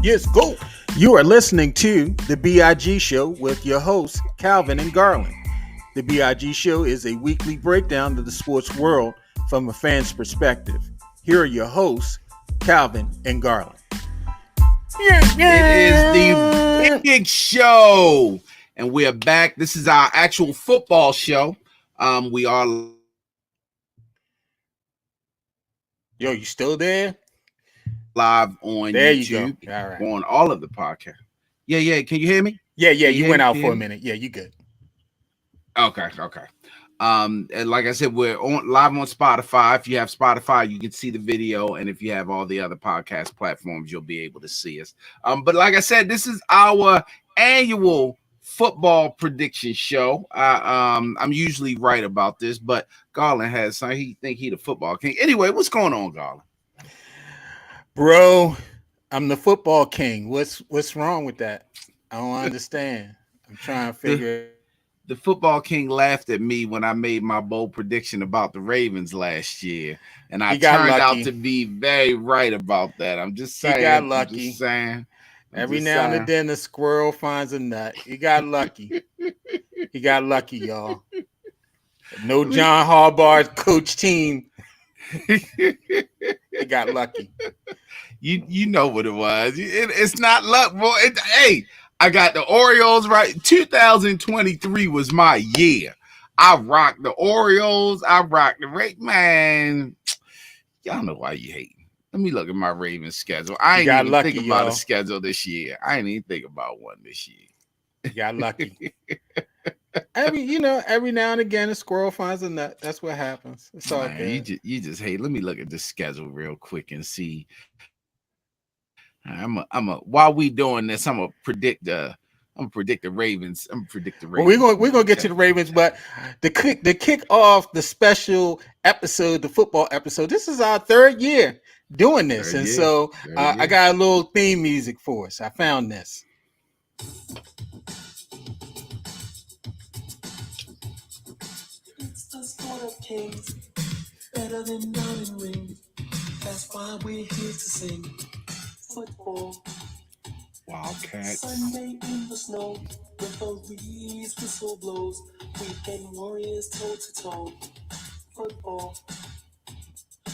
Yes, go. You are listening to the B.I.G. Show with your hosts, Calvin and Garland. The B.I.G. Show is a weekly breakdown of the sports world from a fan's perspective. Here are your hosts, Calvin and Garland. It is the big show, and we are back. This is our actual football show. We are Yo, you still there? live on There you go. YouTube, All right. on all of the podcasts. Yeah. Can you hear me? Yeah, Can you hear went me? out Can for you a hear me? minute. Yeah, you good. Okay. And like I said, we're on live on Spotify. If you have Spotify, you can see the video, and if you have all the other podcast platforms, you'll be able to see us. But like I said, this is our annual football prediction show. I'm usually right about this, but Garland has some. He think he the football king. Anyway, what's going on, Garland? Bro, I'm the football king. What's wrong with that? I don't understand. I'm trying to The figure. the football king laughed at me when I made my bold prediction about the Ravens last year, and I He got turned out lucky. to be very right about that. I'm just He got saying. I'm lucky. just saying. I'm Every just now and saying. then a squirrel finds a nut. He got lucky. He got lucky, y'all. No John Harbaugh's coach team. He got lucky. You know what it was. It's not luck, boy. Hey, I got the Orioles right. 2023 was my year. I rocked the Orioles. I rocked the man. Y'all know why you hating. Let me look at my Ravens schedule. I He ain't got even think lucky, about a y'all. schedule this year. I ain't even think about one this year. He got lucky. Every now and again a squirrel finds a nut. That's what happens. It's all Man, good. you just hey, let me look at this schedule real quick and see. While we doing this, I'm gonna predict the Ravens. I'm gonna predict the Well, Ravens we're win. gonna get to the Ravens, but the kick off the special episode, the football episode. This is our third year doing this, Third and year. so Third I year. got a little theme music for us. I found this. It's the sport of kings, better than diamond rings. That's why we're here to sing football. Wildcats. Sunday in the snow, referees whistle blows. Weekend warriors toe to toe. Football.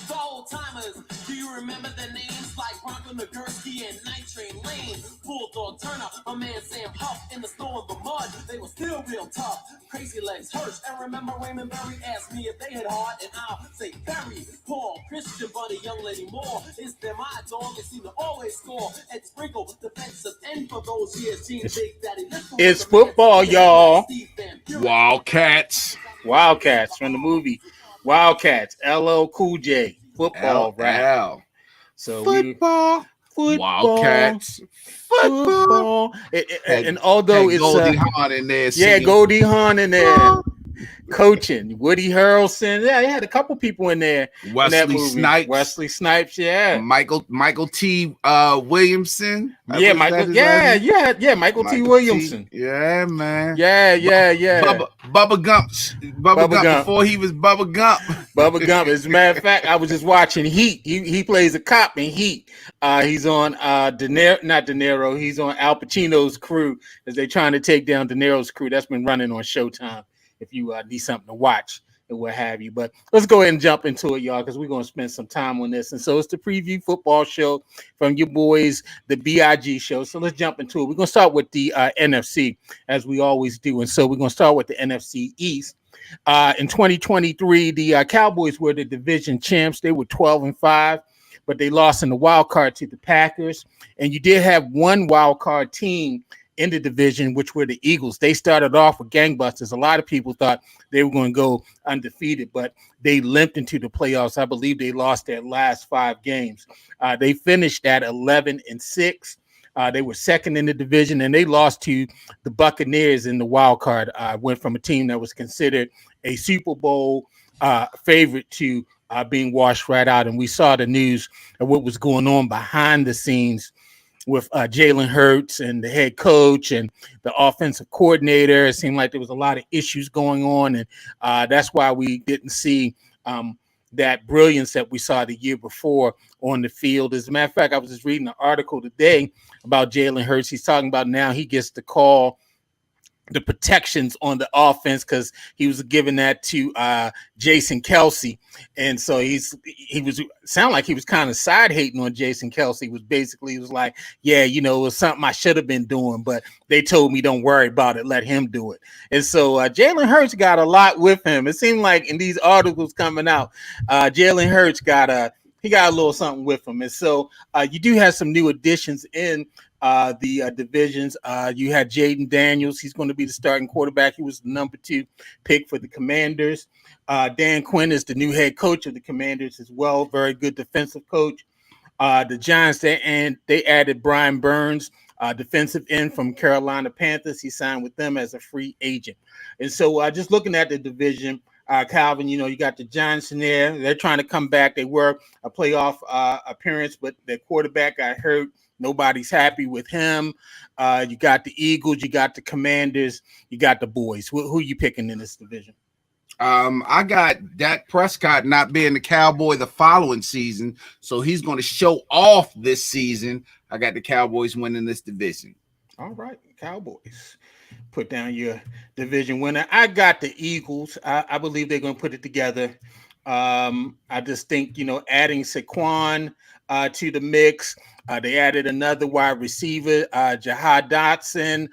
For old timers, do you remember the names like Bronco Nagurski and Night Train Lane? Bulldog Turner, my man Sam Huff in the snow and the mud. They were still real tough. Crazy Legs Hirsch. And remember Raymond Berry asked me if they had heart, and I'll say Berry. Paul, Christian, Buddy, Young Lady Moore. It's them my dog. They seem to always score. Ed Sprinkle, defensive end for those years. Gene Big Daddy. It's football, y'all. Wildcats. Wildcats from the movie Wildcats. LL Cool J. Football rap. LL. So Football. football. Wildcats. Football. And although Had it's Goldie Hawn in there yeah, singing. Goldie Hawn in there coaching, Woody Harrelson. Yeah, they had a couple people in there in that Wesley movie. Snipes. Wesley Snipes, yeah. Michael T. Williamson. Yeah, Michael. Yeah, Michael T. Williamson. Yeah, man. Yeah. Bubba Gump. Bubba Gump before he was Bubba Gump. Bubba Gump. As a matter of fact, I was just watching Heat. He plays a cop in Heat. He's on not De Niro. He's on Al Pacino's crew as they're trying to take down De Niro's crew. That's been running on Showtime. If you need something to watch and what have you. But let's go ahead and jump into it, y'all, because we're going to spend some time on this. And so it's the preview football show from your boys, the B.I.G. show. So let's jump into it. We're going to start with the NFC, as we always do. And so we're going to start with the NFC East. In 2023, the Cowboys were the division champs. They were 12-5, but they lost in the wild card to the Packers. And you did have one wild card team in the division, which were the Eagles. They started off with gangbusters. A lot of people thought they were going to go undefeated, but they limped into the playoffs. I believe they lost their last 5 games. They finished at 11-6. They were second in the division, and they lost to the Buccaneers in the wild card. Went from a team that was considered a Super Bowl favorite to being washed right out. And we saw the news of what was going on behind the scenes with Jalen Hurts and the head coach and the offensive coordinator. It seemed like there was a lot of issues going on, and that's why we didn't see that brilliance that we saw the year before on the field. As a matter of fact, I was just reading an article today about Jalen Hurts. He's talking about now he gets to call the protections on the offense because he was giving that to Jason Kelsey, and so he was sound like he was kind of side hating on Jason Kelsey. He was like, yeah, you know, it was something I should have been doing, but they told me don't worry about it, let him do it. And so Jalen Hurts got a lot with him. It seemed like in these articles coming out, Jalen Hurts got a little something with him, and so you do have some new additions in the divisions. You had Jaden Daniels. He's going to be the starting quarterback. He was the number 2 pick for the Commanders. Dan Quinn is the new head coach of the Commanders as well. Very good defensive coach. The Giants, they added Brian Burns, defensive end from Carolina Panthers. He signed with them as a free agent. And so just looking at the division, Calvin, you know, you got the Giants in there. They're trying to come back. They were a playoff appearance, but their quarterback got hurt. Nobody's happy with him. You got the Eagles, you got the Commanders, you got the boys. Who are you picking in this division? I got Dak Prescott not being the Cowboy the following season, so he's going to show off this season. I got the Cowboys winning this division. All right, Cowboys. Put down your division winner. I got the Eagles. I believe they're going to put it together. I just think, you know, adding Saquon to the mix. They added another wide receiver, Jahad Dotson.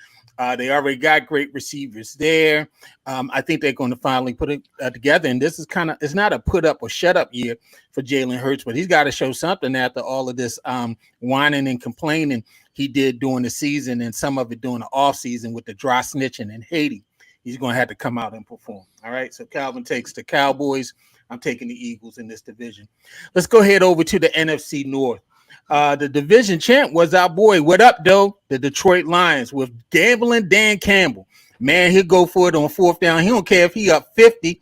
They already got great receivers there. I think they're going to finally put it together. And this is it's not a put up or shut up year for Jalen Hurts, but he's got to show something after all of this whining and complaining he did during the season and some of it during the offseason with the dry snitching and hating. He's going to have to come out and perform. All right. So Calvin takes the Cowboys. I'm taking the Eagles in this division. Let's go ahead over to the NFC North. The division champ was our boy. What up, though? The Detroit Lions with gambling Dan Campbell. Man, he'll go for it on 4th down. He don't care if he up 50.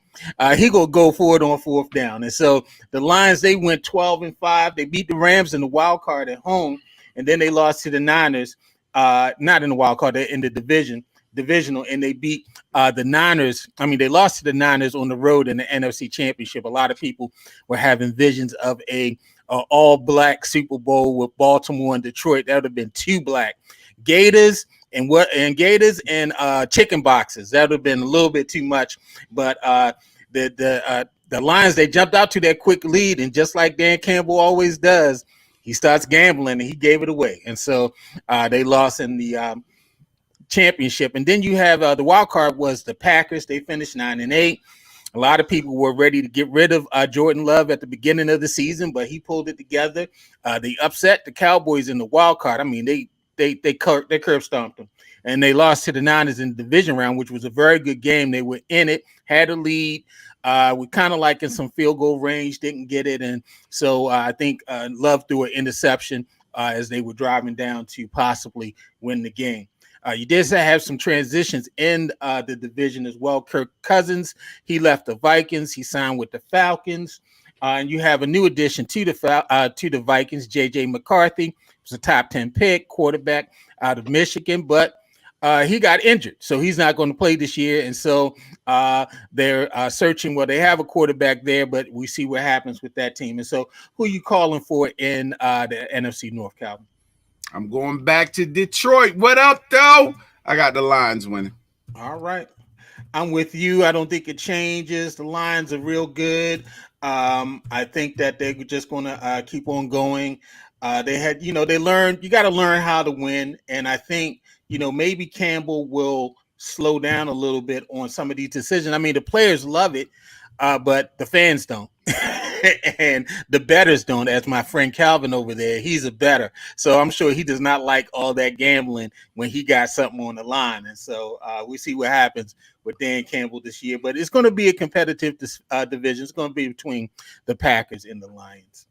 He gonna go for it on 4th down. And so the Lions, they went 12-5. They beat the Rams in the wild card at home, and then they lost to the Niners. Not in the wild card, they're in the divisional, and they beat the Niners. I mean, they lost to the Niners on the road in the NFC Championship. A lot of people were having visions of a all-black Super Bowl with Baltimore and Detroit. That would have been 2 black Gators and chicken boxes. That would have been a little bit too much. But the Lions, they jumped out to that quick lead, and just like Dan Campbell always does, he starts gambling and he gave it away. And so they lost in the championship. And then you have the wild card was the Packers. They finished 9-8. A lot of people were ready to get rid of Jordan Love at the beginning of the season, but he pulled it together. They upset the Cowboys in the wild card. I mean, they curb stomped them, and they lost to the Niners in the division round, which was a very good game. They were in it, had a lead. We kind of like in some field goal range, didn't get it, and so I think Love threw an interception as they were driving down to possibly win the game. You did have some transitions in the division as well. Kirk Cousins, he left the Vikings. He signed with the Falcons. And you have a new addition to the Vikings, J.J. McCarthy. He was a top 10 pick, quarterback out of Michigan, but he got injured, so he's not going to play this year. And so they're searching. Well, they have a quarterback there, but we see what happens with that team. And so who are you calling for in the NFC North, Calvin? I'm going back to Detroit. What up, though? I got the Lions winning. All right. I'm with you. I don't think it changes. The Lions are real good. I think that they're just going to keep on going. They learned, you got to learn how to win. And I think, maybe Campbell will slow down a little bit on some of these decisions. I mean, the players love it, but the fans don't. And the bettors don't, as my friend Calvin over there, he's a bettor. So I'm sure he does not like all that gambling when he got something on the line. And so we see what happens with Dan Campbell this year. But it's going to be a competitive division. It's going to be between the Packers and the Lions.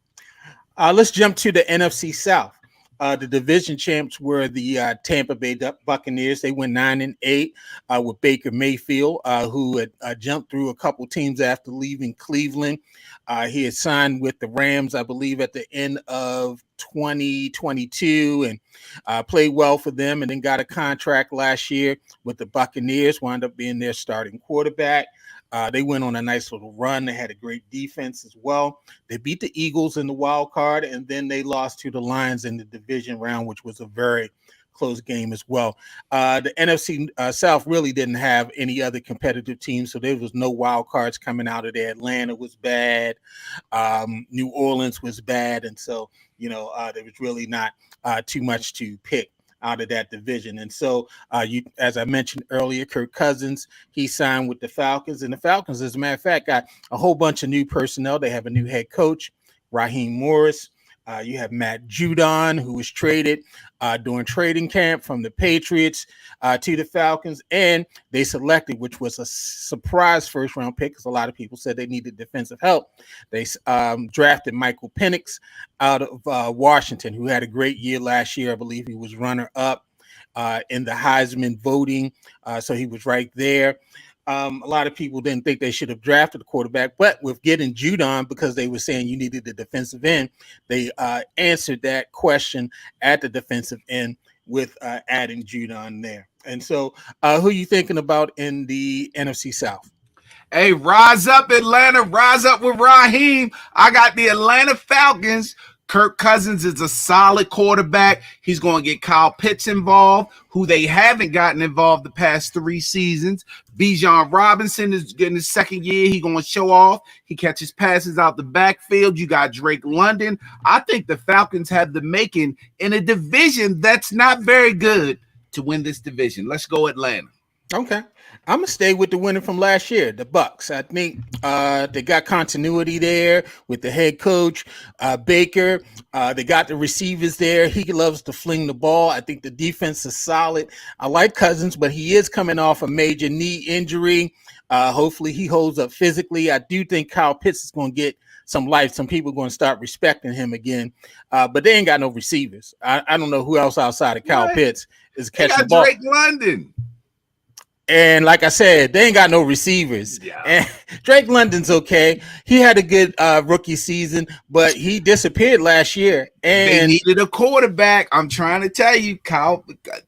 Let's jump to the NFC South. The division champs were the Tampa Bay Buccaneers. They went 9-8 with Baker Mayfield, who had jumped through a couple teams after leaving Cleveland. He had signed with the Rams, I believe, at the end of 2022 and played well for them, and then got a contract last year with the Buccaneers, wound up being their starting quarterback. They went on a nice little run. They had a great defense as well. They beat the Eagles in the wild card, and then they lost to the Lions in the division round, which was a very close game as well. The NFC South really didn't have any other competitive teams, so there was no wild cards coming out of there. Atlanta was bad. New Orleans was bad. And so, there was really not too much to pick out of that division. And so, as I mentioned earlier, Kirk Cousins, he signed with the Falcons. And the Falcons, as a matter of fact, got a whole bunch of new personnel. They have a new head coach, Raheem Morris. You have Matt Judon, who was traded during trading camp from the Patriots to the Falcons. And they selected, which was a surprise first-round pick because a lot of people said they needed defensive help. They drafted Michael Penix out of Washington, who had a great year last year. I believe he was runner-up in the Heisman voting, so he was right there. A lot of people didn't think they should have drafted a quarterback, but with getting Judon, because they were saying you needed the defensive end, they answered that question at the defensive end with adding Judon there. And so, who are you thinking about in the NFC South? Hey, rise up, Atlanta. Rise up with Raheem. I got the Atlanta Falcons. Kirk Cousins is a solid quarterback. He's going to get Kyle Pitts involved, who they haven't gotten involved the past 3 seasons. Bijan Robinson is getting his second year. He's going to show off. He catches passes out the backfield. You got Drake London. I think the Falcons have the making in a division that's not very good to win this division. Let's go Atlanta. Okay. I'm gonna stay with the winner from last year, the Bucks. I think they got continuity there with the head coach Baker. They got the receivers there. He loves to fling the ball. I think the defense is solid. I like Cousins, but he is coming off a major knee injury. Hopefully, he holds up physically. I do think Kyle Pitts is going to get some life. Some people are going to start respecting him again. But they ain't got no receivers. I don't know who else outside of Kyle Pitts is catching the ball. Drake London. And like I said, they ain't got no receivers. Yeah. And Drake London's okay. He had a good rookie season, but he disappeared last year. And they needed a quarterback. I'm trying to tell you, Kyle.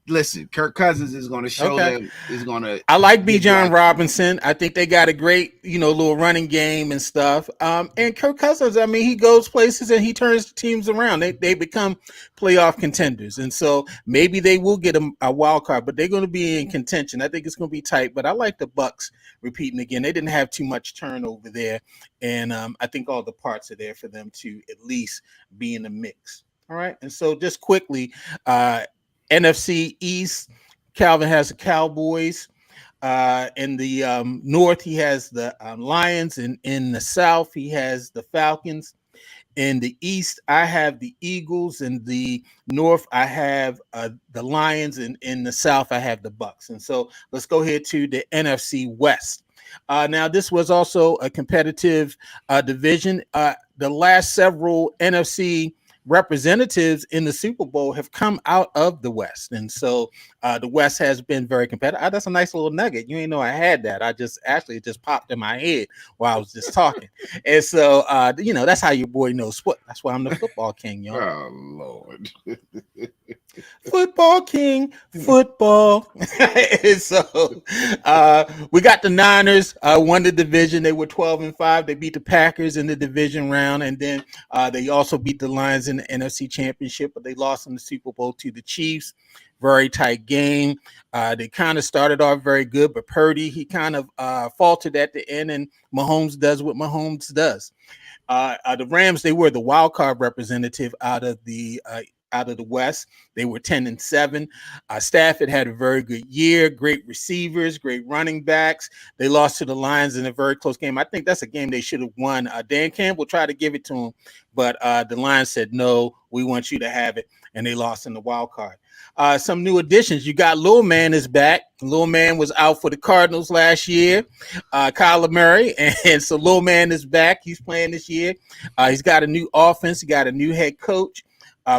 Listen, Kirk Cousins is going to show them. Is going to. I like Bijan Robinson. I think they got a great, little running game and stuff. And Kirk Cousins, I mean, he goes places and he turns teams around. They become playoff contenders, and so maybe they will get a wild card, but they're going to be in contention. I think it's going to be tight. But I like the Bucks repeating again. They didn't have too much turnover there, and I think all the parts are there for them to at least be in the mix. All right, and so just quickly, NFC East, Calvin has the Cowboys. In the North, he has the Lions, and in the South, he has the Falcons. In the East, I have the Eagles. In the North, I have the Lions, and in the South, I have the Bucks. And so let's go ahead to the NFC West. Now, this was also a competitive division. The last several NFC representatives in the Super Bowl have come out of the West. And so the West has been very competitive. That's a nice little nugget. You ain't know I had that. It just popped in my head while I was just talking. And so, that's how your boy knows sport. That's why I'm the football king, y'all. Oh, Lord. Football king, football. And so we got the Niners won the division. They were 12-5. They beat the Packers in the division round, and then they also beat the Lions in the NFC Championship, but they lost in the Super Bowl to the Chiefs. Very tight game. They kind of started off very good, but Purdy, he kind of faltered at the end, and Mahomes does what Mahomes does. The Rams, they were the wild card representative out of the West. They were 10-7. Stafford had a very good year, great receivers, great running backs. They lost to the Lions in a very close game. I think that's a game they should have won. Dan Campbell tried to give it to him, but the Lions said, no, we want you to have it, and they lost in the wild card. Some new additions. You got Lil Man is back. Lil Man was out for the Cardinals last year. Kyler Murray, and so Lil Man is back. He's playing this year. He's got a new offense. He got a new head coach.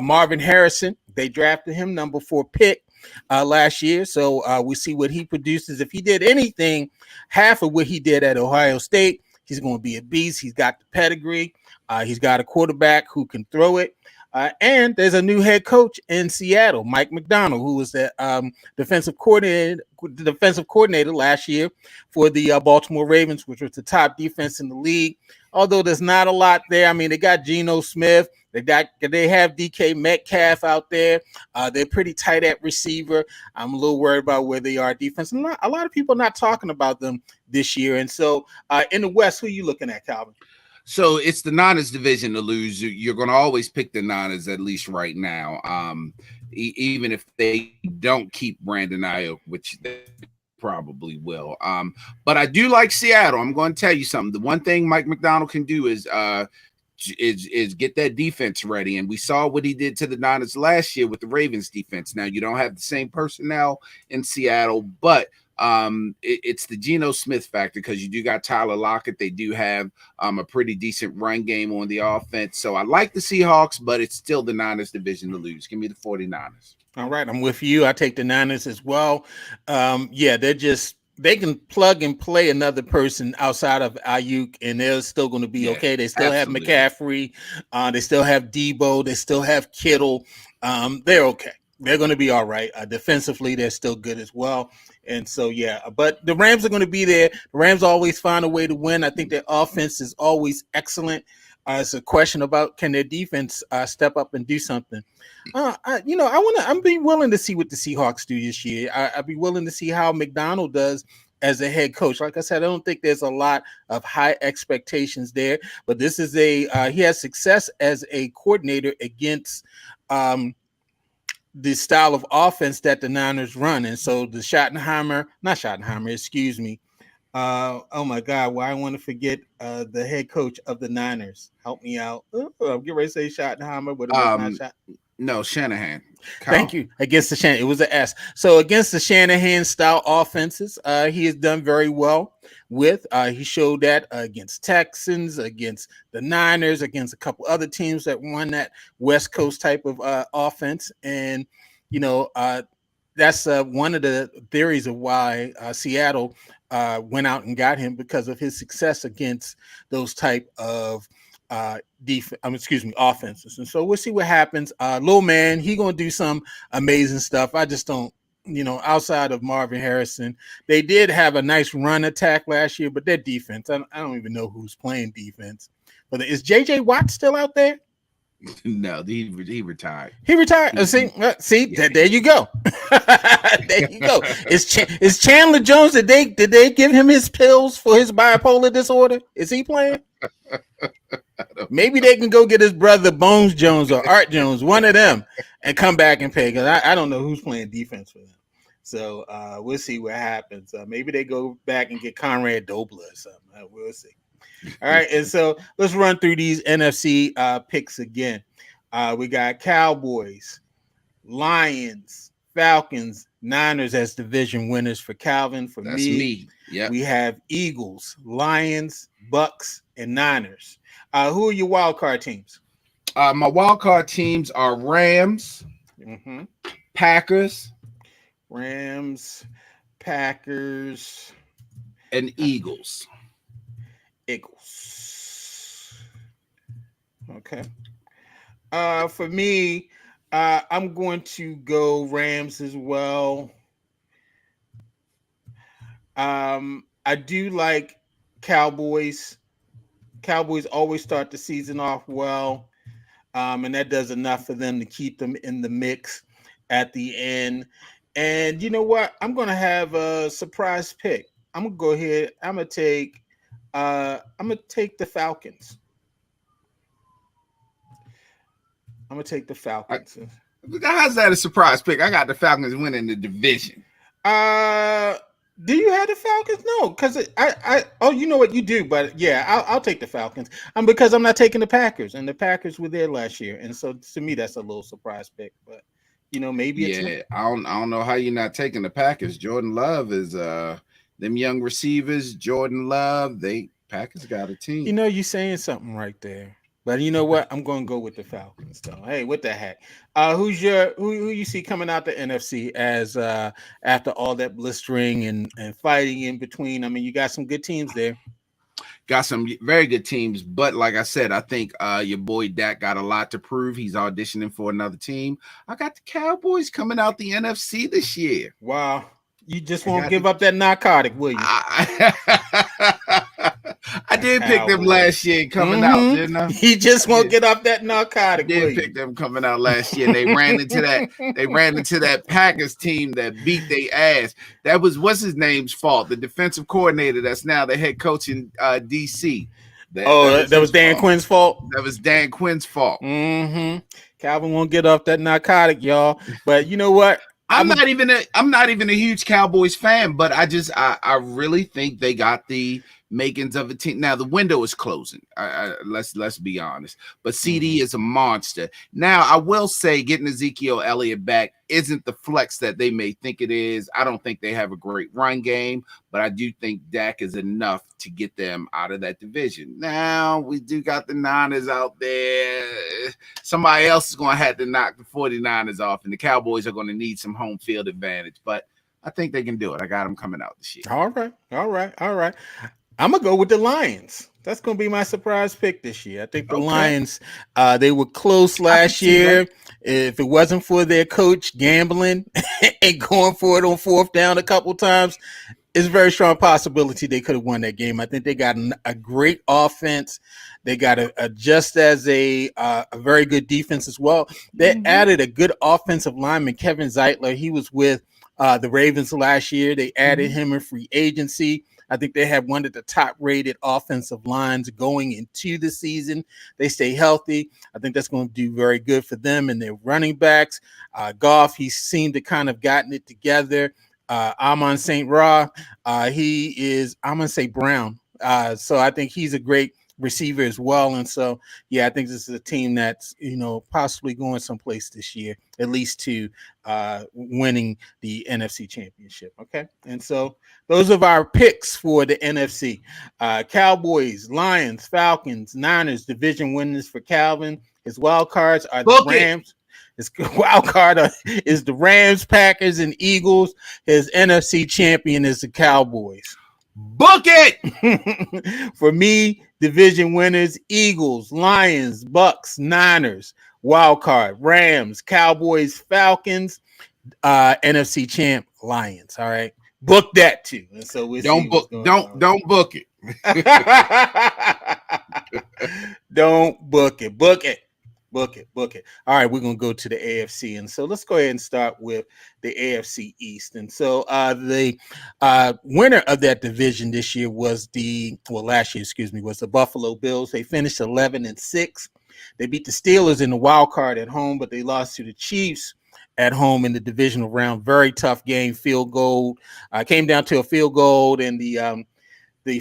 Marvin Harrison, they drafted him number 4 pick last year. So we see what he produces. If he did anything, half of what he did at Ohio State, he's going to be a beast. He's got the pedigree. He's got a quarterback who can throw it. And there's a new head coach in Seattle, Mike McDonald, who was the defensive coordinator last year for the Baltimore Ravens, which was the top defense in the league. Although there's not a lot there. I mean, they got Geno Smith. They have DK Metcalf out there. They're pretty tight at receiver. I'm a little worried about where they are defense. And a lot of people are not talking about them this year. And so in the West, who are you looking at, Calvin? So it's the Niners division to lose. You're going to always pick the Niners, at least right now. Even if they don't keep Brandon Ayuk, which they probably will. But I do like Seattle. I'm going to tell you something. The one thing Mike McDonald can do is get that defense ready. And we saw what he did to the Niners last year with the Ravens defense. Now you don't have the same personnel in Seattle, but it's the Geno Smith factor, because you do got Tyler Lockett. They do have a pretty decent run game on the offense. So I like the Seahawks, but it's still the Niners division to lose. Give me the 49ers. All right, I'm with you. I take the Niners as well. They can plug and play another person outside of Ayuk, and they're still going to be okay. They still absolutely have McCaffrey. They still have Debo. They still have Kittle. They're okay. They're going to be all right. Defensively, they're still good as well. And so, but the Rams are going to be there. The Rams always find a way to win. I think their offense is always excellent. It's a question about, can their defense step up and do something? I'm be willing to see what the Seahawks do this year. I'd be willing to see how McDonald does as a head coach. Like I said, I don't think there's a lot of high expectations there, but this is he has success as a coordinator against the style of offense that the Niners run. And so oh my God, why I want to forget the head coach of the Niners. Help me out. I'm getting ready to say Schottenheimer, but it was not No, Shanahan. Kyle. Thank you. Against the Shanahan, it was an S. So against the Shanahan style offenses, he has done very well with. He showed that against Texans, against the Niners, against a couple other teams that won that West Coast type of offense. And that's one of the theories of why Seattle went out and got him, because of his success against those type of offenses. And so we'll see what happens. Lil man, he gonna do some amazing stuff. I just don't, outside of Marvin Harrison, they did have a nice run attack last year, but their defense, I don't even know who's playing defense. But is JJ Watt still out there? No, he retired. He retired. There you go. There you go. Is Chandler Jones? Did they give him his pills for his bipolar disorder? Is he playing? Maybe they can go get his brother Bones Jones or Art Jones, one of them, and come back and pay, because I don't know who's playing defense for them. So we'll see what happens. Maybe they go back and get Conrad Dobler or something. We'll see. All right, and so let's run through these NFC picks again. We got Cowboys, Lions, Falcons, Niners as division winners for Calvin. For That's me. Yeah. We have Eagles, Lions, Bucks, and Niners. Who are your wild card teams? My wild card teams are Rams, Packers, and Eagles. Okay. For me, I'm going to go Rams as well. I do like Cowboys. Cowboys always start the season off well, and that does enough for them to keep them in the mix at the end. And you know what? I'm going to have a surprise pick. I'm going to go ahead. I'm going to take the Falcons. I'm going to take the Falcons. How's that a surprise pick? I got the Falcons winning the division. Do you have the Falcons? No, because you know what you do, but yeah, I'll take the Falcons. Because I'm not taking the Packers, and the Packers were there last year, and so to me that's a little surprise pick. But maybe it's I don't know how you're not taking the Packers. Jordan Love is them young receivers. Jordan Love, Packers got a team. You're saying something right there. But you know what? I'm going to go with the Falcons, though. Hey, what the heck? Who you see coming out the NFC as after all that blistering and fighting in between? I mean, you got some good teams there. got some very good teams. But like I said, I think your boy Dak got a lot to prove. He's auditioning for another team. I got the Cowboys coming out the NFC this year. Wow. You just won't give up that narcotic, will you? I did pick them Cowboys. last year coming out, didn't I? You just won't get off that narcotic, will Did you? pick them coming out last year. And they ran into that Packers team that beat their ass. That was what's his name's fault. The defensive coordinator that's now the head coach in DC. That was Dan Quinn's fault. That was Dan Quinn's fault. Calvin won't get off that narcotic, y'all. But you know what? I'm not even a huge Cowboys fan, but I really think they got the makings of a team. Now the window is closing. Let's be honest. But CD is a monster. Now I will say getting Ezekiel Elliott back isn't the flex that they may think it is. I don't think they have a great run game, but I do think Dak is enough to get them out of that division. Now we do got the Niners out there. Somebody else is going to have to knock the 49ers off, and the Cowboys are going to need some home field advantage, but I think they can do it. I got them coming out this year. All right. I'm going to go with the Lions. That's going to be my surprise pick this year. I think the Lions, they were close last year. That. If it wasn't for their coach gambling and going for it on fourth down a couple times, it's a very strong possibility they could have won that game. I think they got a great offense. They got just as a very good defense as well. They added a good offensive lineman, Kevin Zeitler. He was with the Ravens last year. They added him in free agency. I think they have one of the top-rated offensive lines going into the season. They stay healthy. I think that's going to do very good for them and their running backs. Goff, he seemed to kind of gotten it together. Amon St. Ra, he is, I'm going to say Brown. So I think he's a great receiver as well. And so, yeah, I think this is a team that's, possibly going someplace this year, at least to winning the NFC Championship. Okay. And so those are our picks for the NFC. Cowboys, Lions, Falcons, Niners, division winners for Calvin. His wild cards are the Rams. His wild card is the Rams, Packers, and Eagles. His NFC champion is the Cowboys. Book it! For me, division winners, Eagles, Lions, Bucks, Niners, wild card, Rams, Cowboys, Falcons, NFC champ, Lions. All right. Book that too. And so we don't book it. Don't book it. Book it. All right, we're going to go to the AFC. And so let's go ahead and start with the AFC East. And so the winner of that division this year was last year, was the Buffalo Bills. They finished 11-6. They beat the Steelers in the wild card at home, but they lost to the Chiefs at home in the divisional round. Very tough game, field goal. Came down to a field goal, and the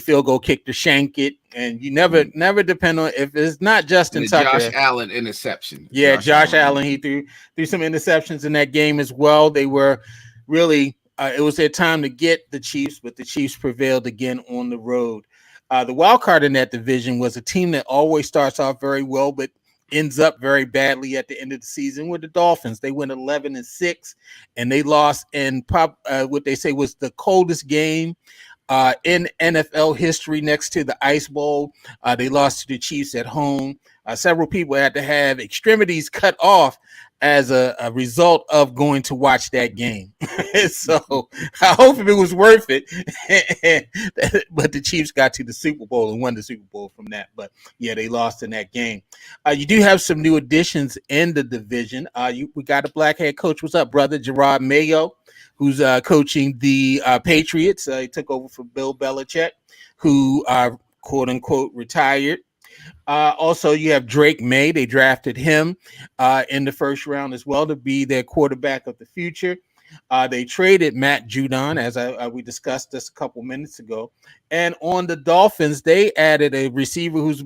field goal kicker shanked it, and you never depend on if it's not Justin Tucker. Josh Allen interception. Yeah, Josh Allen. He threw some interceptions in that game as well. They were really it was their time to get the Chiefs, but the Chiefs prevailed again on the road. The wild card in that division was a team that always starts off very well, but ends up very badly at the end of the season with the Dolphins. They went 11-6, and they lost in what they say was the coldest game in NFL history, next to the Ice Bowl. They lost to the Chiefs at home. Several people had to have extremities cut off as a result of going to watch that game. So I hope it was worth it. But the Chiefs got to the Super Bowl and won the Super Bowl from that. But yeah, they lost in that game. You do have some new additions in the division. We got a black head coach. What's up, brother? Gerard Mayo, who's coaching the Patriots. He took over for Bill Belichick, who quote unquote retired. Also, you have Drake May. They drafted him in the first round as well to be their quarterback of the future. They traded Matt Judon, as we discussed this a couple minutes ago. And on the Dolphins, they added a receiver who's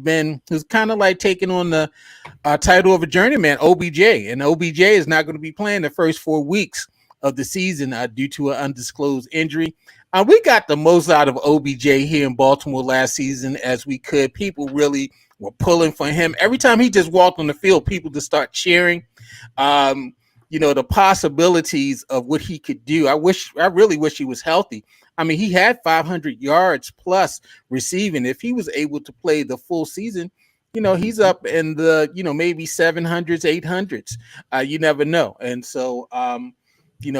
kind of like taking on the title of a journeyman, OBJ. And OBJ is not going to be playing the first 4 weeks of the season due to an undisclosed injury. We got the most out of OBJ here in Baltimore last season as we could. People really were pulling for him. Every time he just walked on the field, people just start cheering. The possibilities of what he could do. I really wish he was healthy. I mean, he had 500 yards plus receiving. If he was able to play the full season, he's up in the, maybe 700s, 800s. You never know. And so,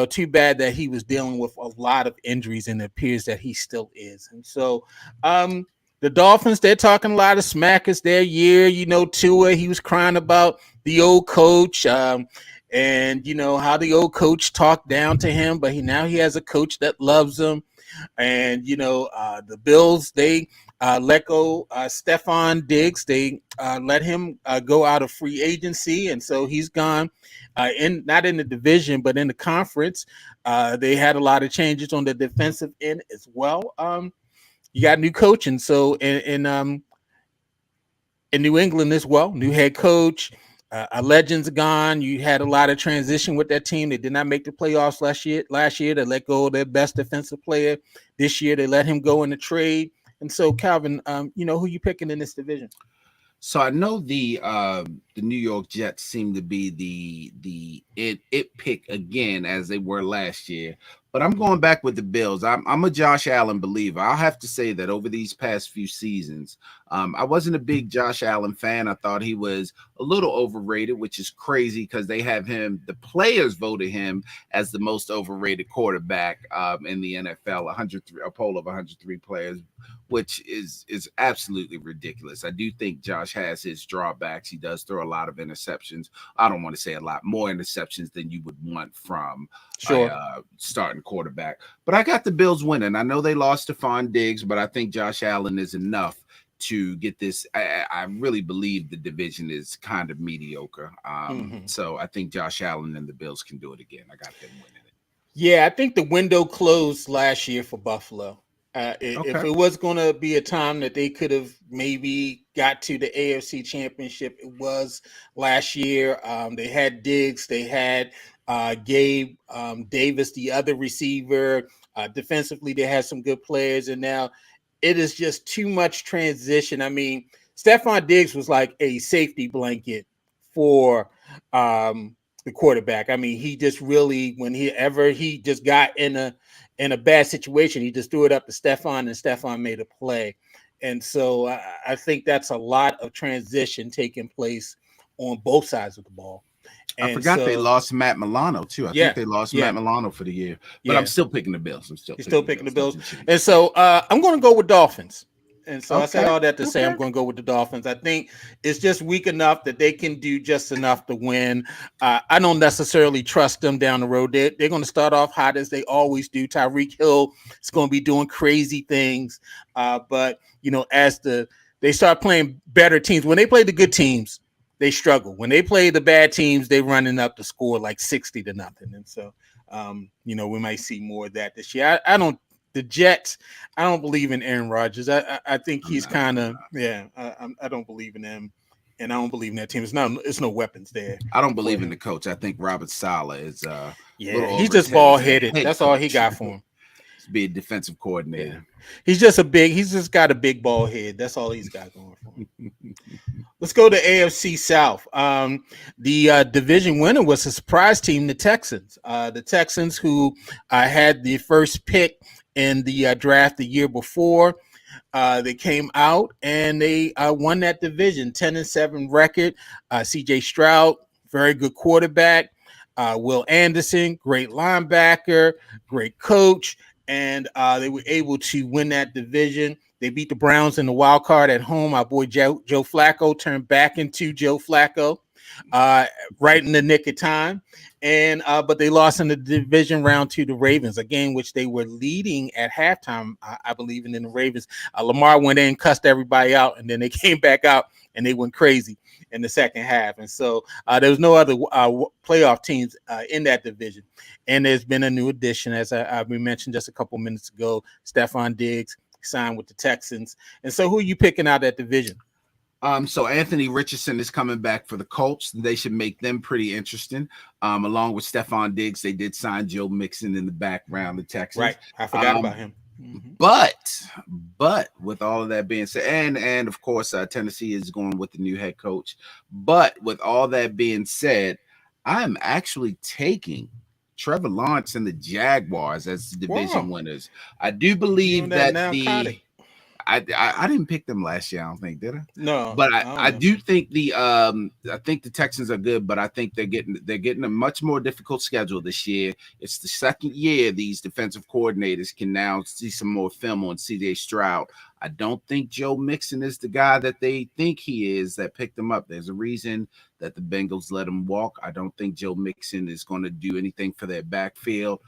too bad that he was dealing with a lot of injuries, and it appears that he still is. And so, the Dolphins, they're talking a lot of smack. It's their year. Tua, he was crying about the old coach, and how the old coach talked down to him, but now he has a coach that loves him. And the Bills, they let go Stephon Diggs. They let him go out of free agency, and so he's gone. In not in the division, but in the conference, they had a lot of changes on the defensive end as well. You got new coaching, so in New England as well, new head coach. A legend's gone. You had a lot of transition with that team. They did not make the playoffs last year, they let go of their best defensive player. This year, they let him go in the trade. And so, Calvin, who you picking in this division? So I know the New York Jets seem to be the it pick again, as they were last year. But I'm going back with the Bills. I'm a Josh Allen believer. I'll have to say that over these past few seasons, I wasn't a big Josh Allen fan. I thought he was a little overrated, which is crazy because they have him. The players voted him as the most overrated quarterback in the NFL. A poll of 103 players, which is absolutely ridiculous. I do think Josh has his drawbacks. He does throw a lot of interceptions. I don't want to say a lot more interceptions than you would want from a starting quarterback. But I got the Bills winning. I know they lost Stephon Diggs, but I think Josh Allen is enough to get this. I really believe the division is kind of mediocre. So I think Josh Allen and the Bills can do it again. I got them winning it. Yeah, I think the window closed last year for Buffalo. If it was going to be a time that they could have maybe got to the AFC Championship, it was last year. They had Diggs, they had Gabe Davis, the other receiver. Defensively, they had some good players, and now it is just too much transition. I mean, Stephon Diggs was like a safety blanket for the quarterback. I mean, he just really, he just got in a bad situation, he just threw it up to Stephon, and Stephon made a play. And so I think that's a lot of transition taking place on both sides of the ball. And I forgot they lost Matt Milano too. I think they lost Matt Milano for the year. But I'm still picking the Bills. You're still picking the Bills. And so I'm going to go with Dolphins. And so I said all that to say I'm going to go with the Dolphins. I think it's just weak enough that they can do just enough to win. I don't necessarily trust them down the road. They're going to start off hot as they always do. Tyreek Hill is going to be doing crazy things. But, as they start playing better teams, when they play the good teams, they struggle. When they play the bad teams, they're running up the score like 60-0. And so, we might see more of that this year. The Jets, I don't believe in Aaron Rodgers. I think he's kind of, I don't believe in him, and I don't believe in that team. It's no weapons there. I don't believe in the coach. I think Robert Saleh is he's just bald headed. That's all he got for him. To be a defensive coordinator. Yeah. He's just got a big bald head. That's all he's got going for him. Let's go to AFC South. The division winner was a surprise team, the Texans. The Texans, who had the first pick in the draft the year before. They came out and they won that division, 10-7 record. CJ Stroud, very good quarterback. Will Anderson, great linebacker, great coach. And they were able to win that division. They beat the Browns in the wild card at home. Our boy Joe Flacco turned back into Joe Flacco right in the nick of time. And but they lost in the division round to the Ravens, a game which they were leading at halftime, I believe. And then the Ravens, Lamar went in, cussed everybody out, and then they came back out and they went crazy in the second half. And so there was no other playoff teams in that division. And there's been a new addition, as we mentioned just a couple minutes ago, Stephon Diggs signed with the Texans. And so who are you picking out that division? So Anthony Richardson is coming back for the Colts. They should make them pretty interesting. Along with Stephon Diggs, they did sign Joe Mixon in the background, the Texans. Right. I forgot about him. Mm-hmm. But with all of that being said, and of course, Tennessee is going with the new head coach. But with all that being said, I'm actually taking Trevor Lawrence and the Jaguars as the division Wow. winners. I do You on believe that that narcotic? I didn't pick them last year. I don't think, did I? No, But I don't I know. do think I think the Texans are good, but I think they're getting a much more difficult schedule this year. It's the second year these defensive coordinators can now see some more film on CJ Stroud. I don't think Joe Mixon is the guy that they think he is that picked him up. There's a reason that the Bengals let him walk. I don't think Joe Mixon is going to do anything for their backfield.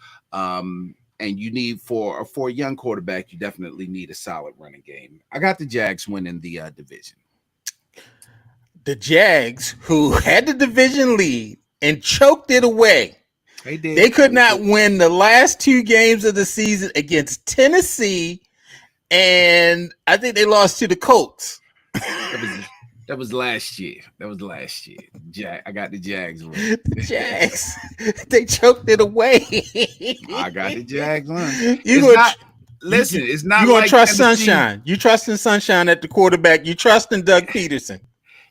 And you need for a young quarterback, you definitely need a solid running game. I got the Jags winning the division. The Jags, who had the division lead and choked it away, They did. they could They not did. win the last two games of the season against Tennessee, and I think they lost to the Colts. That was last year. That was last year. I got the Jags winning. The Jags, they choked it away. I got the Jags winning. you It's gonna not. you, Listen, it's you not gonna like trust Tennessee. Sunshine? You trust in Sunshine at the quarterback? You trust in Doug Peterson?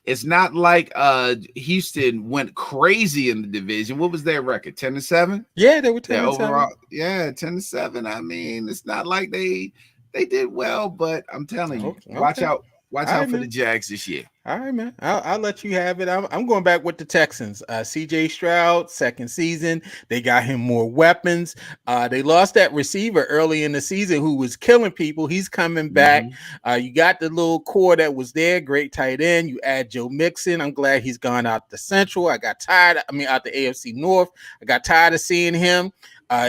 It's not like Houston went crazy in the division. What was their record? 10-7? Yeah, they were Yeah, 10-7. overall. Yeah, 10-7. I mean, it's not like they did well, but I'm telling you, watch Okay. out. All Watch right, out for the man. Jags this year. All right, man. I'll let you have it. I'm going back with the Texans. C.J. Stroud, second season. They got him more weapons. They lost that receiver early in the season who was killing people. He's coming back. You got the little core that was there. Great tight end. You add Joe Mixon. I'm glad he's gone out the Central. Out the AFC North. I got tired of seeing him.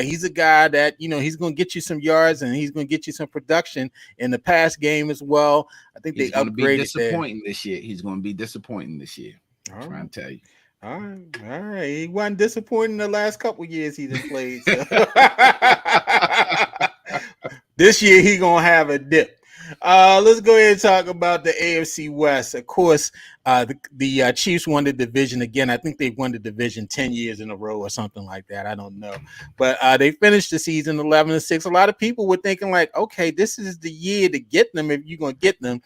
He's a guy that, he's going to get you some yards and he's going to get you some production in the pass game as well. I think He's they going to be upgraded there. disappointing this year. He's going to be disappointing this year. I'm trying to tell you. All right. He wasn't disappointing the last couple years he done played. So. This year he gonna have a dip. Let's go ahead and talk about the AFC West. Of course, the Chiefs won the division again. I think they've won the division 10 years in a row or something like that. I don't know. But they finished the season 11-6. A lot of people were thinking like, okay, this is the year to get them if you're going to get them.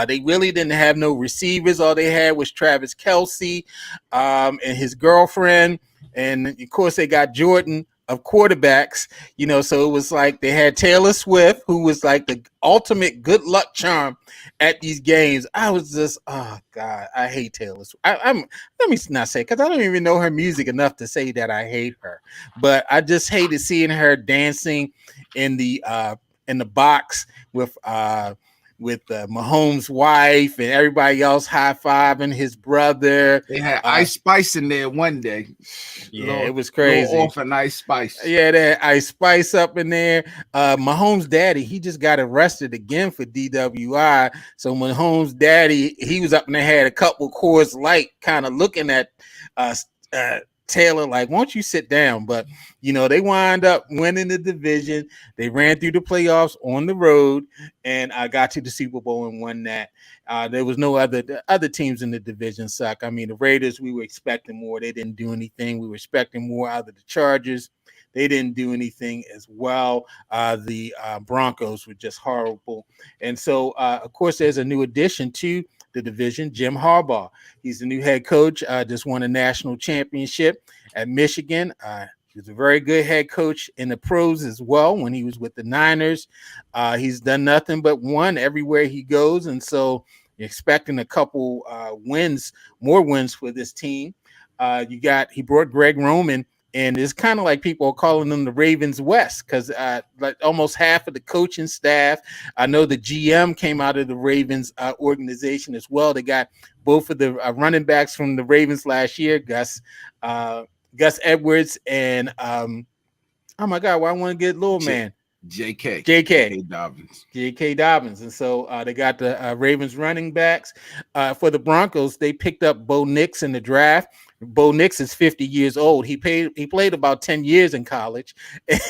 They really didn't have no receivers. All they had was Travis Kelce and his girlfriend. And, of course, they got Jordan of quarterbacks, so it was like they had Taylor Swift, who was like the ultimate good luck charm at these games. I was just, oh God, I hate Taylor Swift. Let me not say, because I don't even know her music enough to say that I hate her, but I just hated seeing her dancing in the box with Mahomes' wife and everybody else high-fiving his brother. They had Ice Spice in there one day. Yeah, it was crazy. Little off and Ice Spice. Yeah, they had Ice Spice up in there. Mahomes' daddy, he just got arrested again for DWI. So Mahomes' daddy, he was up and they had a couple Coors Light kind of looking at Taylor like, won't you sit down? But, they wind up winning the division. They ran through the playoffs on the road and got to the Super Bowl and won that. There was no other teams in the division suck. I mean, the Raiders, we were expecting more. They didn't do anything. We were expecting more out of the Chargers. They didn't do anything as well. The Broncos were just horrible. And so, of course, there's a new addition to the division, Jim Harbaugh. He's the new head coach, just won a national championship at Michigan. He was a very good head coach in the pros as well when he was with the Niners. He's done nothing but won everywhere he goes. And so you're expecting a couple more wins for this team. He brought Greg Roman. And it's kind of like people are calling them the Ravens West because like almost half of the coaching staff. I know the GM came out of the Ravens organization as well. They got both of the running backs from the Ravens last year, Gus Edwards and oh my God, why I want to get little man? J.K. Dobbins. J.K. Dobbins. And so they got the Ravens running backs. For the Broncos, they picked up Bo Nix in the draft. Bo Nix is 50 years old. He played about 10 years in college.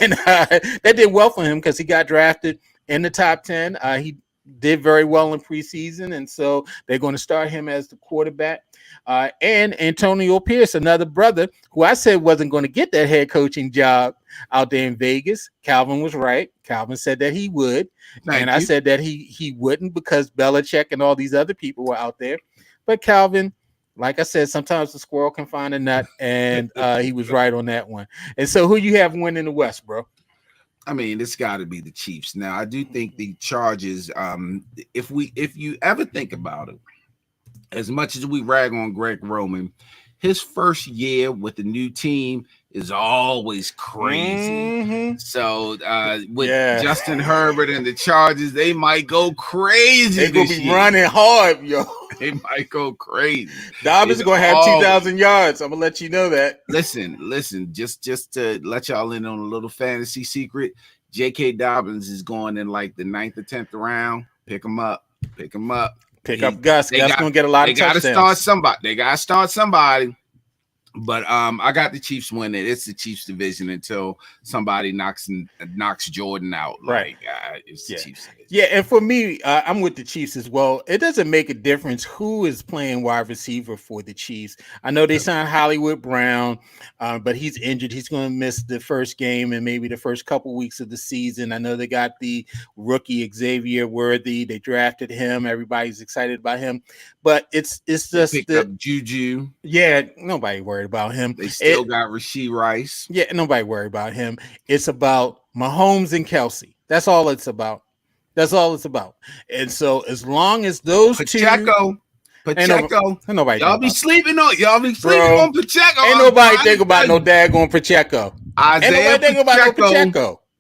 And that did well for him because he got drafted in the top 10. He did very well in preseason. And so they're going to start him as the quarterback. And Antonio Pierce, another brother who I said wasn't going to get that head coaching job out there in Vegas. Calvin was right. Calvin said that he would. I said that he wouldn't because Belichick and all these other people were out there. But Calvin, Like I said, sometimes the squirrel can find a nut, and he was right on that one. And so, who you have winning the West, bro? I mean, it's got to be the Chiefs. Now, I do think the Chargers. If you ever think about it, as much as we rag on Greg Roman, his first year with the new team is always crazy. So with Justin Herbert and the Chargers, they might go crazy. They're gonna be running hard, yo. They might go crazy. Dobbins is gonna have 2,000 yards. I'm gonna let you know that. Listen. Just to let y'all in on a little fantasy secret, J.K. Dobbins is going in like the 9th or 10th round. Pick him up. Pick up Gus. Gus gonna get a lot of touchdowns. They gotta start somebody. But I got the Chiefs winning. It's the Chiefs division until somebody knocks Jordan out. Right. It's the Chiefs division. Yeah, and for me, I'm with the Chiefs as well. It doesn't make a difference who is playing wide receiver for the Chiefs. I know they signed Hollywood Brown, but he's injured. He's going to miss the first game and maybe the first couple weeks of the season. I know they got the rookie Xavier Worthy. They drafted him. Everybody's excited about him. But it's just up Juju. Yeah, nobody worried about him. They still got Rashee Rice. Yeah, nobody worried about him. It's about Mahomes and Kelsey. That's all it's about. And so as long as those Pacheco, ain't nobody y'all be sleeping on Pacheco. Ain't nobody think about no daggone Pacheco.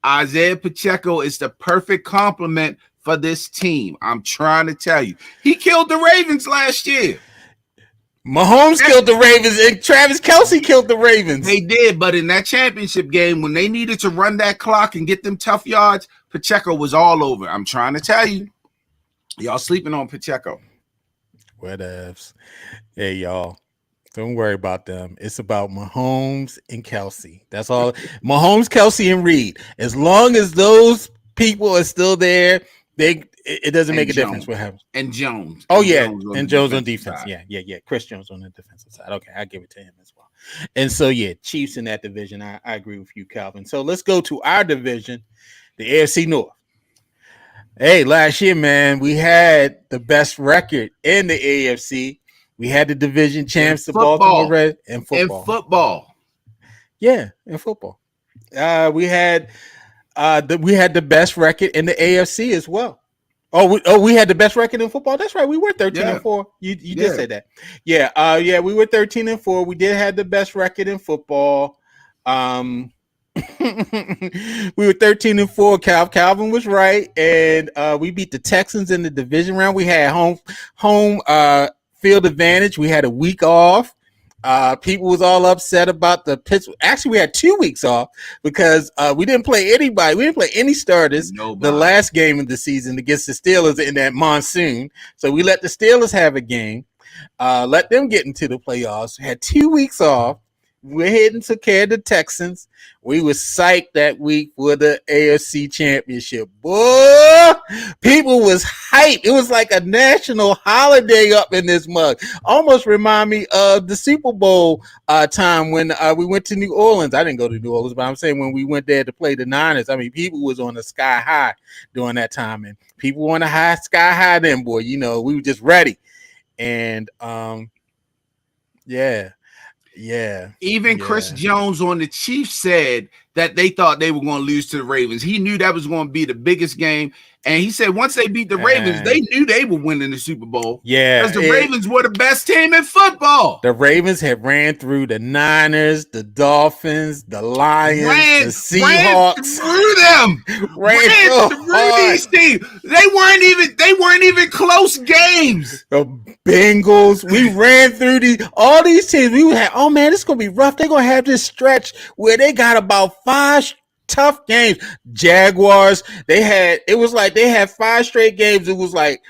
Isaiah Pacheco is the perfect complement for this team. I'm trying to tell you. He killed the Ravens last year. Mahomes killed the Ravens and Travis Kelsey killed the Ravens. They did, but in that championship game, when they needed to run that clock and get them tough yards, Pacheco was all over. I'm trying to tell you. Y'all sleeping on Pacheco. Whatevs. Hey, y'all. Don't worry about them. It's about Mahomes and Kelsey. That's all. Mahomes, Kelsey, and Reed. As long as those people are still there, it doesn't make a difference what happens. And Jones. Oh, yeah. And Jones on defense. Side. Yeah. Chris Jones on the defensive side. Okay, I give it to him as well. And so, yeah, Chiefs in that division. I agree with you, Calvin. So let's go to our division, the AFC North. Hey, last year, man, we had the best record in the AFC. We had the division champs, the Baltimore Red, and football. Yeah, in football. We had the best record in the AFC as well. We had the best record in football. That's right. We were 13-4. You did say that. Yeah. We were 13-4. We did have the best record in football. We were 13-4. Calvin was right, and we beat the Texans in the division round. We had home field advantage. We had a week off. People was all upset about the Pittsburgh. Actually, we had 2 weeks off because we didn't play anybody. We didn't play any starters the last game of the season against the Steelers in that monsoon. So we let the Steelers have a game, let them get into the playoffs. We had 2 weeks off. We're heading to care of the Texans. We was psyched that week for the AFC Championship. Boy, people was hyped. It was like a national holiday up in this mug. Almost remind me of the Super Bowl time when we went to New Orleans. I didn't go to New Orleans, but I'm saying when we went there to play the Niners. I mean, people was on the sky high during that time, and people on the sky high then, boy. You know, we were just ready. And Even Chris Jones on the Chiefs said that they thought they were going to lose to the Ravens. He knew that was going to be the biggest game. And he said once they beat the Ravens, they knew they were winning the Super Bowl. Yeah. Because the Ravens were the best team in football. The Ravens had ran through the Niners, the Dolphins, the Lions, the Seahawks. Ran through these teams. They weren't even close games. The Bengals. We ran through all these teams. We had, oh man, it's gonna be rough. They're gonna have this stretch where they got about 5 tough games. Jaguars, they had 5 straight games. It was like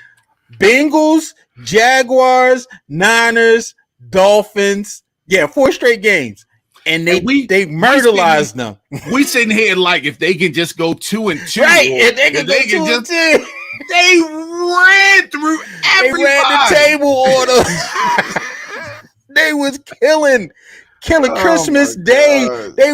Bengals, Jaguars, Niners, Dolphins. Yeah, 4 straight games. And they murderized them. We sitting here like if they can just go 2-2. Right, if they can go 2-2. They ran through everybody. They ran the table order. They was killing Oh Christmas my Day. God. They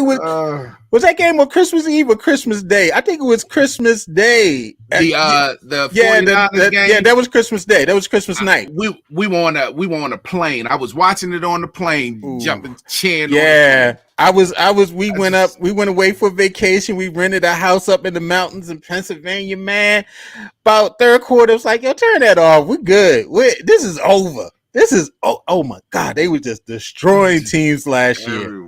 was that game on Christmas Eve or Christmas Day? I think it was Christmas Day. The Yeah, 49ers game. that was Christmas Day. That was Christmas night. We were on a plane. I was watching it on the plane, Ooh. jumping, cheering. Yeah, on the plane. We went away for vacation. We rented a house up in the mountains in Pennsylvania, man. About third quarter, it was like, yo, turn that off. We're good. This is over. This is oh my God. They were just destroying teams last year.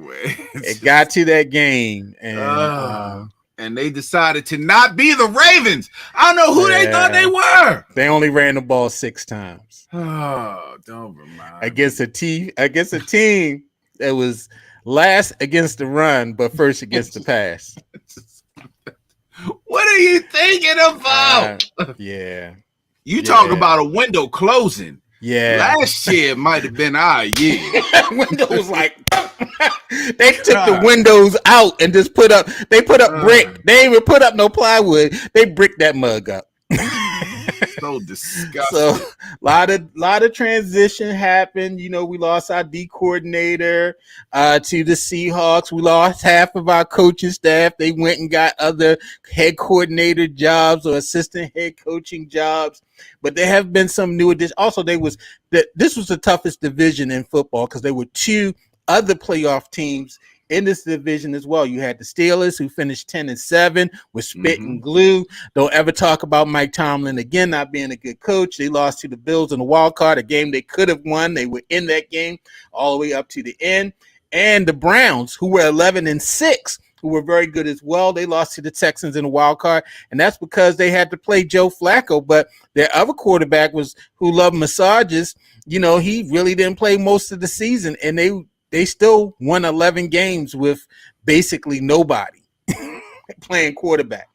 It got to that game, and they decided to not be the Ravens. I don't know who they thought they were. They only ran the ball 6 times. Oh, don't remind against a team that was last against the run, but first against the pass. What are you thinking about? Yeah. You talk about a window closing. Yeah. Last year might have been our year. Window was like they took the windows out and just put up brick. They didn't even put up no plywood. They bricked that mug up. So disgusting. So lot of transition happened. You know, we lost our D coordinator to the Seahawks. We lost half of our coaching staff. They went and got other head coordinator jobs or assistant head coaching jobs. But there have been some new additions. Also, this was the toughest division in football because there were 2 other playoff teams in this division as well. You had the Steelers, who finished 10-7 with spit and glue. Don't ever talk about Mike Tomlin again not being a good coach. They lost to the Bills in the wild card, a game they could have won. They were in that game all the way up to the end. And the Browns, who were 11-6, who were very good as well. They lost to the Texans in the wild card, and that's because they had to play Joe Flacco. But their other quarterback who loved massages. You know, he really didn't play most of the season, and they still won 11 games with basically nobody playing quarterback.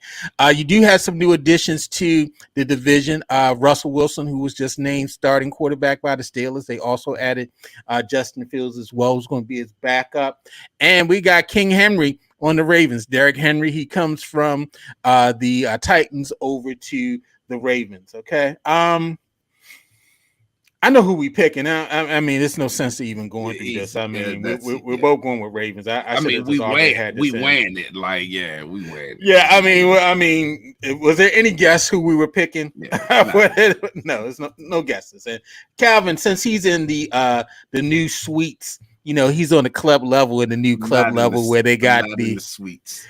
You do have some new additions to the division. Russell Wilson, who was just named starting quarterback by the Steelers. They also added Justin Fields as well, who's going to be his backup. And we got King Henry on the Ravens. Derrick Henry, he comes from the Titans over to the Ravens. Okay. I know who we picking. I mean, there's no sense to even going through this. I mean, we're both going with Ravens. I mean, we win it. Like, yeah, we win. Yeah, I mean, was there any guess who we were picking? Yeah, no, there's no guesses. And Calvin, since he's in the new suites, you know, he's on the club level in the new club level where they got the suites.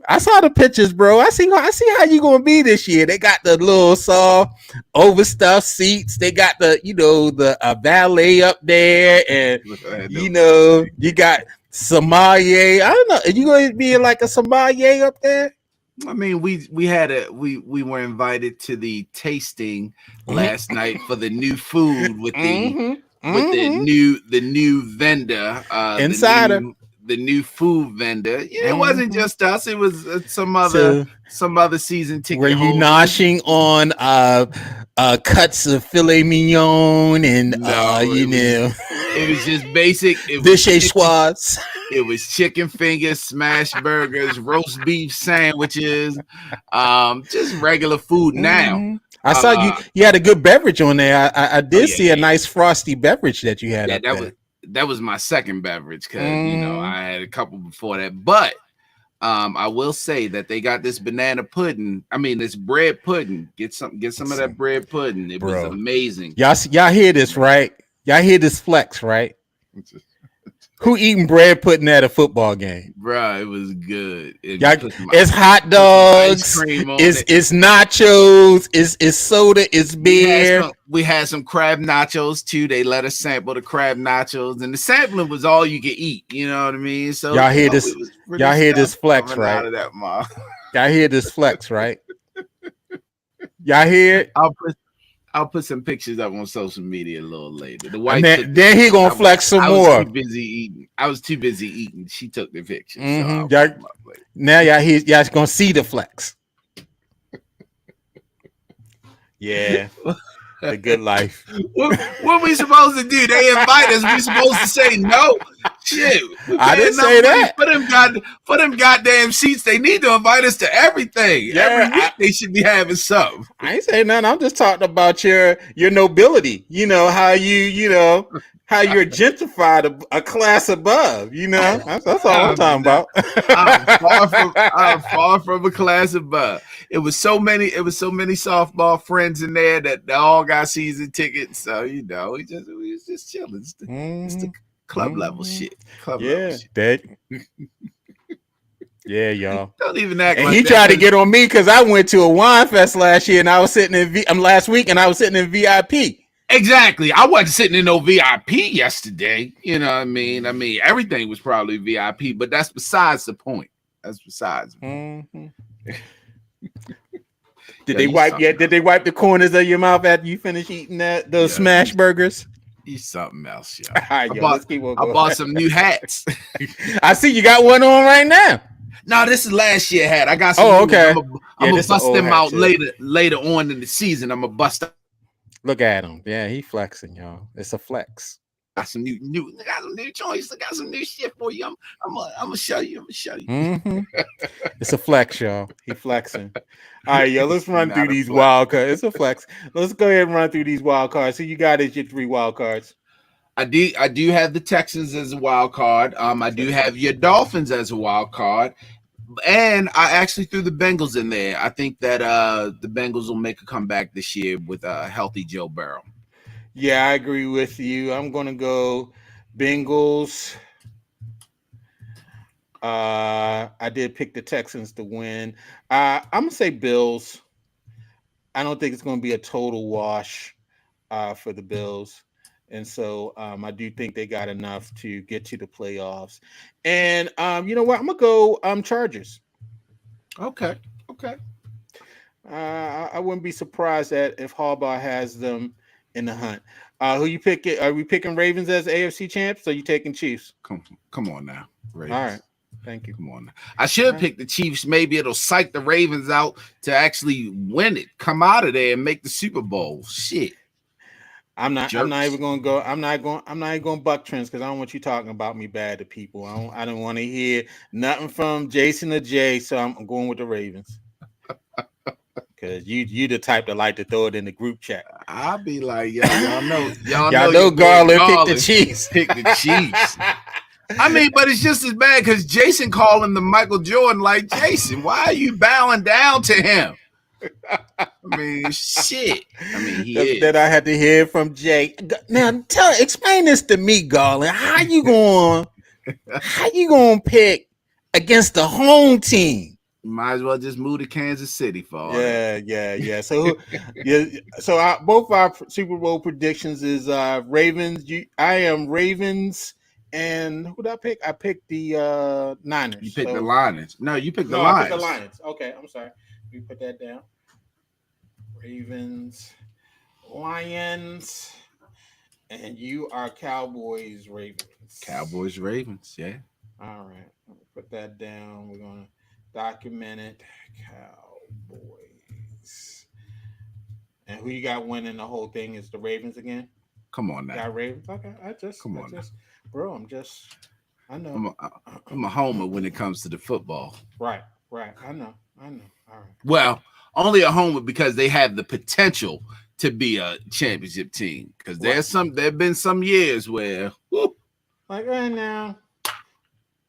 I saw the pictures, bro. I see how you gonna be this year. They got the little soft, overstuffed seats. They got the valet up there, and you got sommelier. I don't know. Are you gonna be like a sommelier up there? I mean, we were invited to the tasting last night for the new food with the new vendor, insider. The new food vendor. Yeah, it wasn't just us. It was some other season ticket. Were you noshing on cuts of filet mignon and it was just basic. Vichyssoise. It was chicken fingers, smashed burgers, roast beef sandwiches, just regular food. Now I saw you had a good beverage on there. I did see a nice frosty beverage that you had. That was my second beverage because I had a couple before that. But I will say that they got this banana pudding. I mean, this bread pudding. Get some of that bread pudding. It was amazing. Y'all hear this, right? Y'all hear this flex, right? Who eating bread pudding at a football game? Bro, it was good. It's hot dogs. It's nachos. It's soda. It's beer. We had some crab nachos too. They let us sample the crab nachos, and the sampling was all you could eat. You know what I mean? So y'all hear this? Y'all hear this flex, right? Out of that, mom. Y'all hear this flex, right? Y'all hear it? I'll put some pictures up on social media a little later. The wife then he gonna flex some more. I was too busy eating. She took the pictures. Now y'all gonna see the flex. Yeah, the good life. What we supposed to do? They invite us. We supposed to say no? Shit, we I paying didn't say enough money that. for them goddamn seats. They need to invite us to everything. Every Yeah, week they should be having something. I ain't saying nothing. I'm just talking about your nobility. You know how how you're gentrified a class above. You know that's all I'm I'm talking not. about. I'm far from a class above. It was so many softball friends in there that they all got season tickets. So we was just chilling. It's the club level shit. Club level Yeah, shit. that. Yeah, y'all. Don't even act And like he that. tried to get on me because I went to a wine fest last year and I was sitting in last week and I was sitting in VIP. Exactly. I wasn't sitting in no VIP yesterday. You know what I mean? I mean, everything was probably VIP, but that's besides the point. That's besides the point. Mm-hmm. Did they wipe the corners of your mouth after you finish eating those smash burgers? You something else, yo. All right, let's keep on going. I bought some new hats. I see you got one on right now. No, this is last year hat. I got some. Oh, okay. I'm gonna bust them out too. later on in the season. I'm gonna bust. Look at him. Yeah, he flexing, y'all. It's a flex. Got some new joints. I got some new shit for you. I'm gonna show you. I'm gonna show you. Mm-hmm. It's a flex, y'all. He flexing. All right, yo. Let's run through these wild cards. It's a flex. Let's go ahead and run through these wild cards. So you got is your 3 wild cards. I do have the Texans as a wild card. I do have your Dolphins as a wild card. And I actually threw the Bengals in there. I think that the Bengals will make a comeback this year with a healthy Joe Burrow. Yeah, I agree with you. I'm going to go Bengals. I did pick the Texans to win. I'm going to say Bills. I don't think it's going to be a total wash for the Bills. And so I do think they got enough to get to the playoffs. And you know what? I'm going to go Chargers. Okay. I wouldn't be surprised if Harbaugh has them in the hunt. Who you picking? Are we picking Ravens as AFC champs? Or are you taking Chiefs? Come on now, Ravens. All right, thank you. Come on now. I should have picked the Chiefs. Maybe it'll psych the Ravens out to actually win it, come out of there and make the Super Bowl. Shit. I'm not even going to go. I'm not even going to buck trends because I don't want you talking about me bad to people. I don't want to hear nothing from Jason or Jay. So I'm going with the Ravens. Because you the type that like to throw it in the group chat. I'll be like, y'all know Garland picked the Chiefs. Pick the Chiefs. I mean, but it's just as bad because Jason called him the Michael Jordan. Like, Jason, why are you bowing down to him? I mean, shit. I mean, that I had to hear from Jay. Now, explain this to me, Garland. How you gonna pick against the home team? Might as well just move to Kansas City for all that. Yeah. So, both our Super Bowl predictions is Ravens. I am Ravens, and who did I pick? I picked the Niners. You picked the Lions. No, you picked the Lions. I picked the Lions. Okay, I'm sorry. You put that down. Ravens, Lions, and you are Cowboys, Ravens. Cowboys, Ravens. Yeah. All right. Put that down. We're gonna document it. Cowboys. And who you got winning the whole thing is the Ravens again? Come on now. Got Ravens? Okay. Bro, I know. I'm a homer when it comes to the football. Right. I know. All right. Well, only a homer because they have the potential to be a championship team. Because there have been some years where like right now,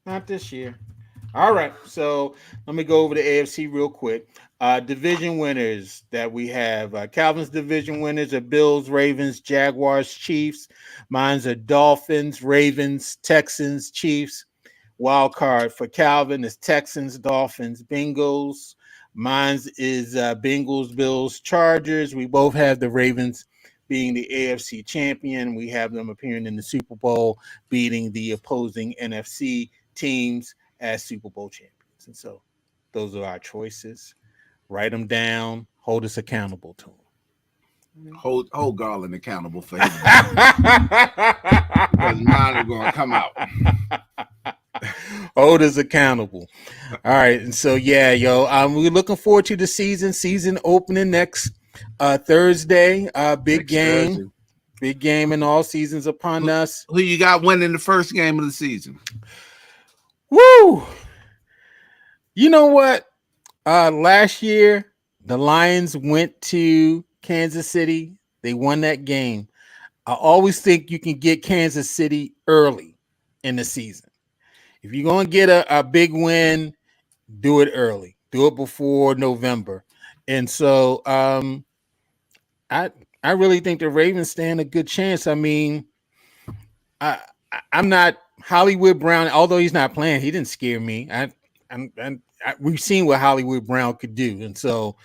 not this year. All right, so let me go over the AFC real quick. Division winners that we have. Calvin's division winners are Bills, Ravens, Jaguars, Chiefs. Mine's are Dolphins, Ravens, Texans, Chiefs. Wild card for Calvin is Texans, Dolphins, Bengals. Mine's is Bengals, Bills, Chargers. We both have the Ravens being the AFC champion. We have them appearing in the Super Bowl, beating the opposing NFC teams as Super Bowl champions. And so those are our choices. Write them down. Hold us accountable to them. Hold Garland accountable for his because mine are going to come out. Hold us accountable. All right. And so, we're looking forward to the season opening next Thursday. Big game. Big game in all seasons upon us. Who you got winning the first game of the season? Woo! You know what? Last year, the Lions went to Kansas City. They won that game. I always think you can get Kansas City early in the season. If you're going to get a big win, do it early. Do it before November. And so I I really think the Ravens stand a good chance. I mean, I I'm not Hollywood Brown, although he's not playing, he didn't scare me. We've seen what Hollywood Brown could do. And so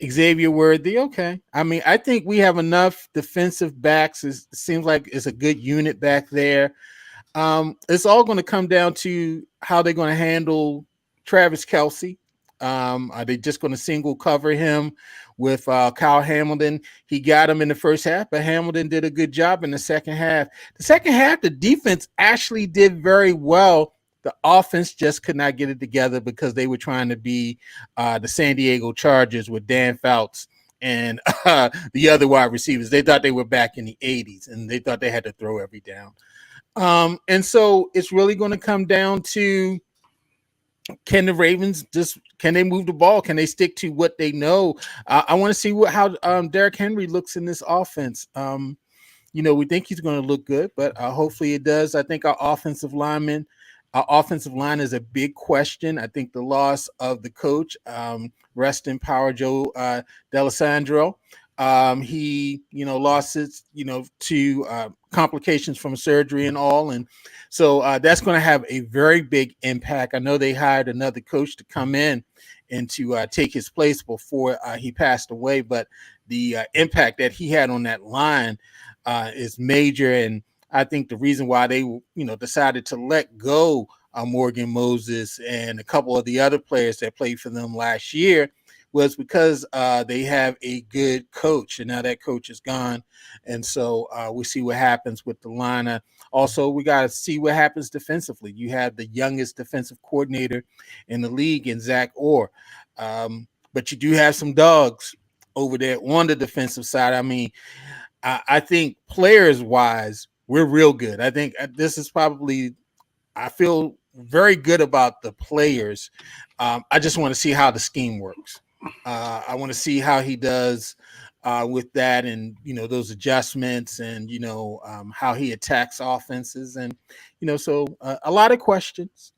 Xavier Worthy, okay. I mean, I think we have enough defensive backs. It seems like it's a good unit back there. It's all going to come down to how they're going to handle Travis Kelsey. Are they just going to single cover him with Kyle Hamilton? He got him in the first half, but Hamilton did a good job in the second half. The second half, the defense actually did very well. The offense just could not get it together because they were trying to be the San Diego Chargers with Dan Fouts and the other wide receivers. They thought they were back in the 80s, and they thought they had to throw every down. And so it's really going to come down to, can the Ravens can they move the ball? Can they stick to what they know? I want to see how Derrick Henry looks in this offense. We think he's going to look good, but hopefully it does. I think our offensive line is a big question. I think the loss of the coach, rest in power, Joe D'Alessandro. He, lost it, to complications from surgery and all. And so that's going to have a very big impact. I know they hired another coach to come in and to take his place before he passed away, but the impact that he had on that line is major. And I think the reason why they, decided to let go Morgan Moses and a couple of the other players that played for them last year was because they have a good coach, and now that coach is gone. And so we see what happens with the line. Also, we got to see what happens defensively. You have the youngest defensive coordinator in the league in Zach Orr. But you do have some dogs over there on the defensive side. I mean, I think players-wise, we're real good. I think this is probably – I feel very good about the players. I just want to see how the scheme works. I want to see how he does with that, and those adjustments, and how he attacks offenses, and so a lot of questions,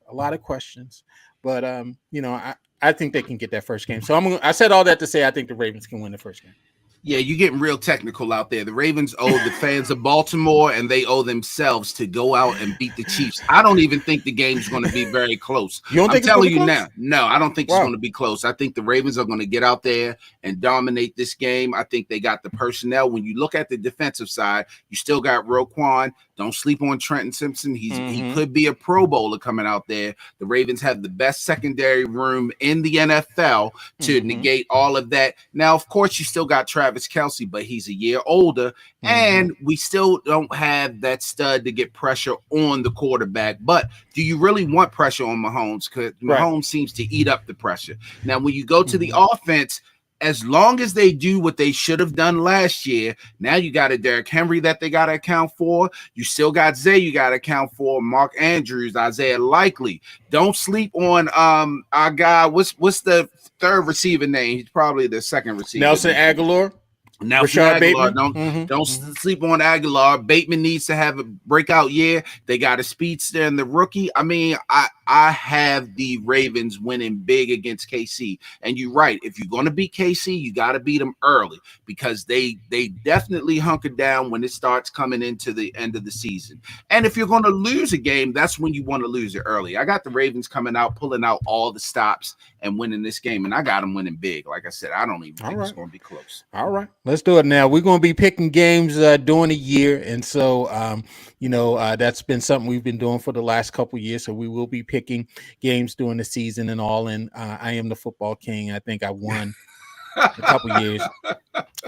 but I think they can get that first game. So I said all that to say I think the Ravens can win the first game. Yeah, you're getting real technical out there. The Ravens owe the fans of Baltimore, and they owe themselves to go out and beat the Chiefs. I don't even think the game's going to be very close. I'm telling you now. No, I don't think it's going to be close. I think the Ravens are going to get out there and dominate this game. I think they got the personnel. When you look at the defensive side, you still got Roquan. Don't sleep on Trenton Simpson. He could be a Pro Bowler coming out there. The Ravens have the best secondary room in the NFL to negate all of that. Now, of course, you still got Travis Kelsey, but he's a year older, and we still don't have that stud to get pressure on the quarterback. But do you really want pressure on Mahomes? Because Mahomes seems to eat up the pressure. Now, when you go to the offense, as long as they do what they should have done last year, now you got a Derrick Henry that they got to account for. You still got Zay you got to account for, Mark Andrews, Isaiah Likely. Don't sleep on our guy. What's the third receiver name? He's probably the second receiver. Nelson Aguilar. Now, Aguilar, don't sleep on Aguilar. Bateman needs to have a breakout year. They got a speedster and the rookie. I mean, I have the Ravens winning big against KC. And you're right. If you're going to beat KC, you got to beat them early, because they definitely hunker down when it starts coming into the end of the season. And if you're going to lose a game, that's when you want to lose it early. I got the Ravens coming out, pulling out all the stops and winning this game. And I got them winning big. Like I said, I don't even think it's going to be close. All right. Let's do it now. We're going to be picking games during the year. And so, that's been something we've been doing for the last couple of years. So we will be picking games during the season and all. And I am the football king. I think I won a couple of years.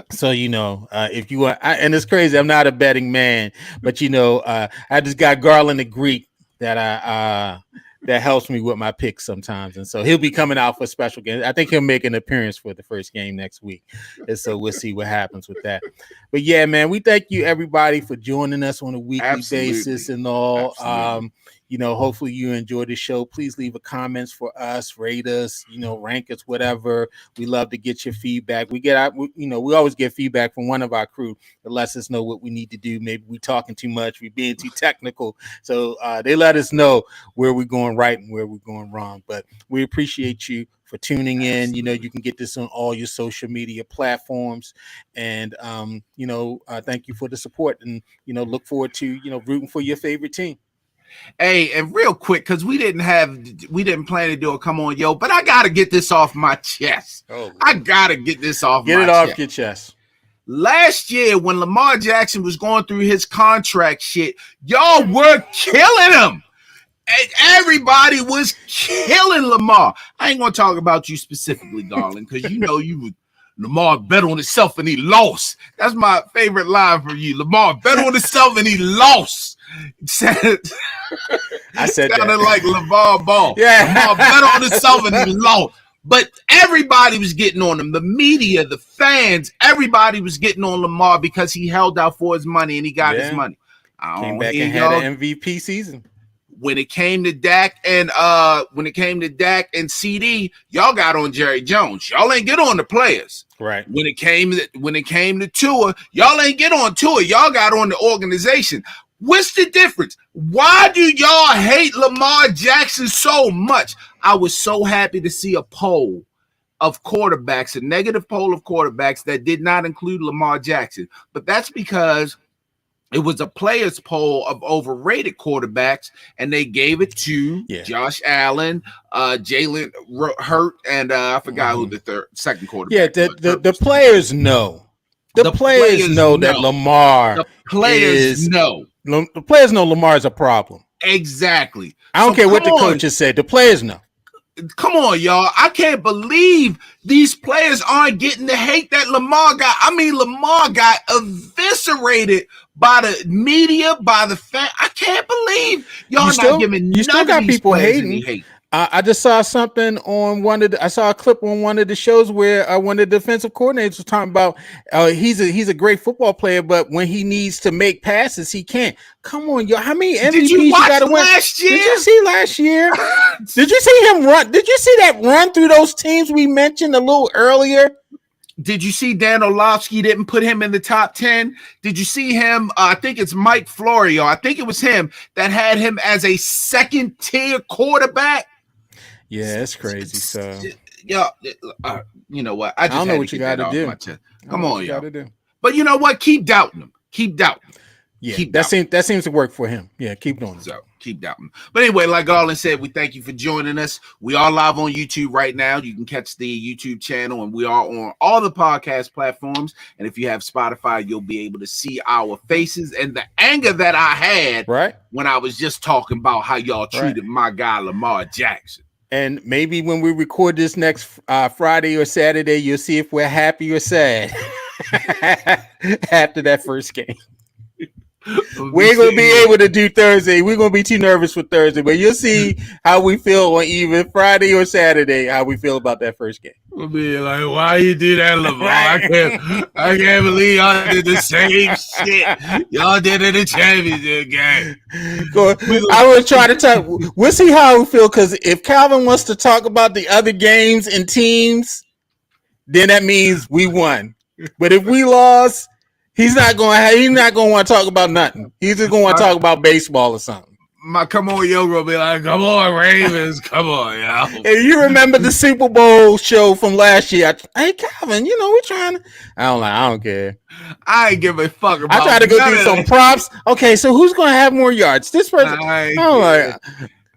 So, if you want, and it's crazy, I'm not a betting man, but, I just got Garland the Greek that that helps me with my picks sometimes. And so he'll be coming out for a special game. I think he'll make an appearance for the first game next week. And so we'll see what happens with that. But yeah, man, we thank you everybody for joining us on a weekly basis and all. Hopefully you enjoy the show. Please leave a comments for us, rate us, rank us, whatever. We love to get your feedback. We always get feedback from one of our crew that lets us know what we need to do. Maybe we talking too much, we being too technical. So they let us know where we're going right and where we're going wrong. But we appreciate you for tuning in. You can get this on all your social media platforms. And thank you for the support, and look forward to rooting for your favorite team. Hey, and real quick, because we didn't plan to do a come on, yo, but I gotta get this off my chest. I gotta get this off my chest. Get it off your chest. Last year, when Lamar Jackson was going through his contract shit, y'all were killing him. And everybody was killing Lamar. I ain't gonna talk about you specifically, darling, because Lamar bet on himself and he lost. That's my favorite line for you. Lamar bet on himself and he lost. I said sounded that. like LeVar Ball. Yeah. Lamar bet on himself and he lost. But everybody was getting on him. The media, the fans, everybody was getting on Lamar because he held out for his money and he got his money. Came back and had an MVP season. When it came to Dak and CD, y'all got on Jerry Jones. Y'all ain't get on the players. Right. When it came to Tua, y'all ain't get on Tua. Y'all got on the organization. What's the difference? Why do y'all hate Lamar Jackson so much? I was so happy to see a poll of quarterbacks, a negative poll of quarterbacks that did not include Lamar Jackson. But that's because it was a players poll of overrated quarterbacks, and they gave it to Josh Allen, Jalen Hurt, and I forgot who the second quarterback. Yeah, the players know. The players know that Lamar. The players know. The players know Lamar is a problem. Exactly. I don't care what the coaches said. The players know. Come on, y'all. I can't believe these players aren't getting the hate that Lamar got. I mean, Lamar got eviscerated by the media, by the fan. I can't believe y'all not giving you still got people hating. Hate. I just saw something on I saw a clip on one of the shows where one of the defensive coordinators was talking about he's a great football player, but when he needs to make passes, he can't. Come on, yo! How many MVPs you got to win? Last year? Did you see last year? Did you see him run? Did you see that run through those teams we mentioned a little earlier? Did you see Dan Orlovsky didn't put him in the top 10? Did you see him? I think it's Mike Florio. I think it was him that had him as a second-tier quarterback. Yeah, it's crazy. So, you know what? I don't know what you got to do. Come on, y'all. But you know what? Keep doubting him. Keep doubting him. Yeah, that seems to work for him. Yeah, keep doing it. So keep doubting. But anyway, like Garland said, we thank you for joining us. We are live on YouTube right now. You can catch the YouTube channel, and we are on all the podcast platforms. And if you have Spotify, you'll be able to see our faces and the anger that I had when I was just talking about how y'all treated my guy Lamar Jackson. And maybe when we record this next Friday or Saturday, you'll see if we're happy or sad after that first game. We ain't going to be able to do Thursday. We're going to be too nervous for Thursday, but you'll see how we feel on either Friday or Saturday, how we feel about that first game. We'll be like, why you do that, Lamar? I can't believe y'all did the same shit y'all did in the championship game. I will try to talk. We'll see how we feel, because if Calvin wants to talk about the other games and teams, then that means we won. But if we lost, he's not going to want to talk about nothing. He's just going to want to talk about baseball or something. My come on, yo, will be like, come on, Ravens, come on, yo. Hey, you remember the Super Bowl show from last year? Hey, Calvin, we're trying to. I don't care. I ain't give a fuck about. I try to go do some props. Okay, so who's going to have more yards? This person.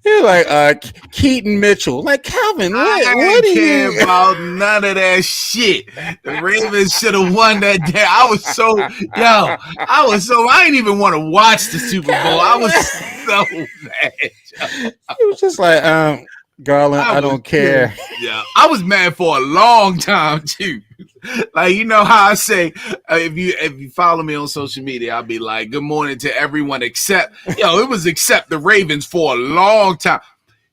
You're like Keaton Mitchell. Like, Calvin, what do you care about none of that shit? The Ravens should have won that day. I didn't even want to watch the Super Bowl. I was so mad. He was just like, Garland, I don't care. Yeah, I was mad for a long time too. Like, you know how I say, if you follow me on social media, I'll be like, good morning to everyone except the Ravens for a long time.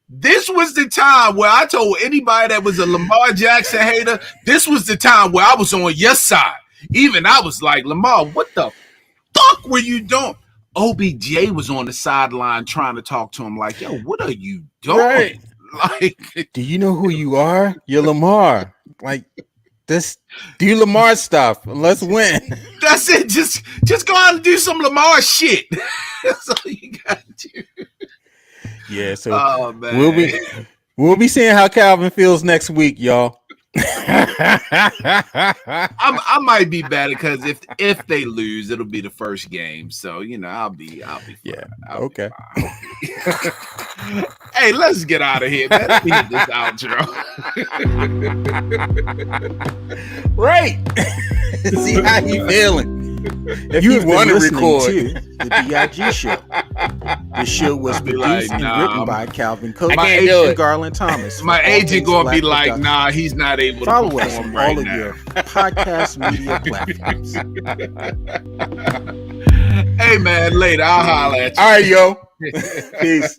This was the time where I told anybody that was a Lamar Jackson hater, this was the time where I was on your side. Even I was like, Lamar, what the fuck were you doing? OBJ was on the sideline trying to talk to him like, yo, what are you doing? Right. Like, do you know who you are? You're Lamar. Like this, do Lamar stuff and let's win. that's it. Just go out and do some Lamar shit. That's all you got to do. Yeah, so Oh, man. we'll be seeing how Calvin feels next week, y'all. I might be better because if they lose, it'll be the first game. So I'll be fine. Yeah. I'll be Okay. fine. Hey, let's get out of here, man. Let me hit this outro. Right. See how he feeling. If You you have want been to listening record, to the B.I.G. Show. The show was I'll be produced like, and nah, written by Calvin Coates I can't do and it. Garland Thomas. My for All agent Things gonna be Black like, Productions. nah, he's not able to Follow us perform on right all of now. your podcast media platforms. Hey man, later. I'll holler at you. all right, yo. Peace.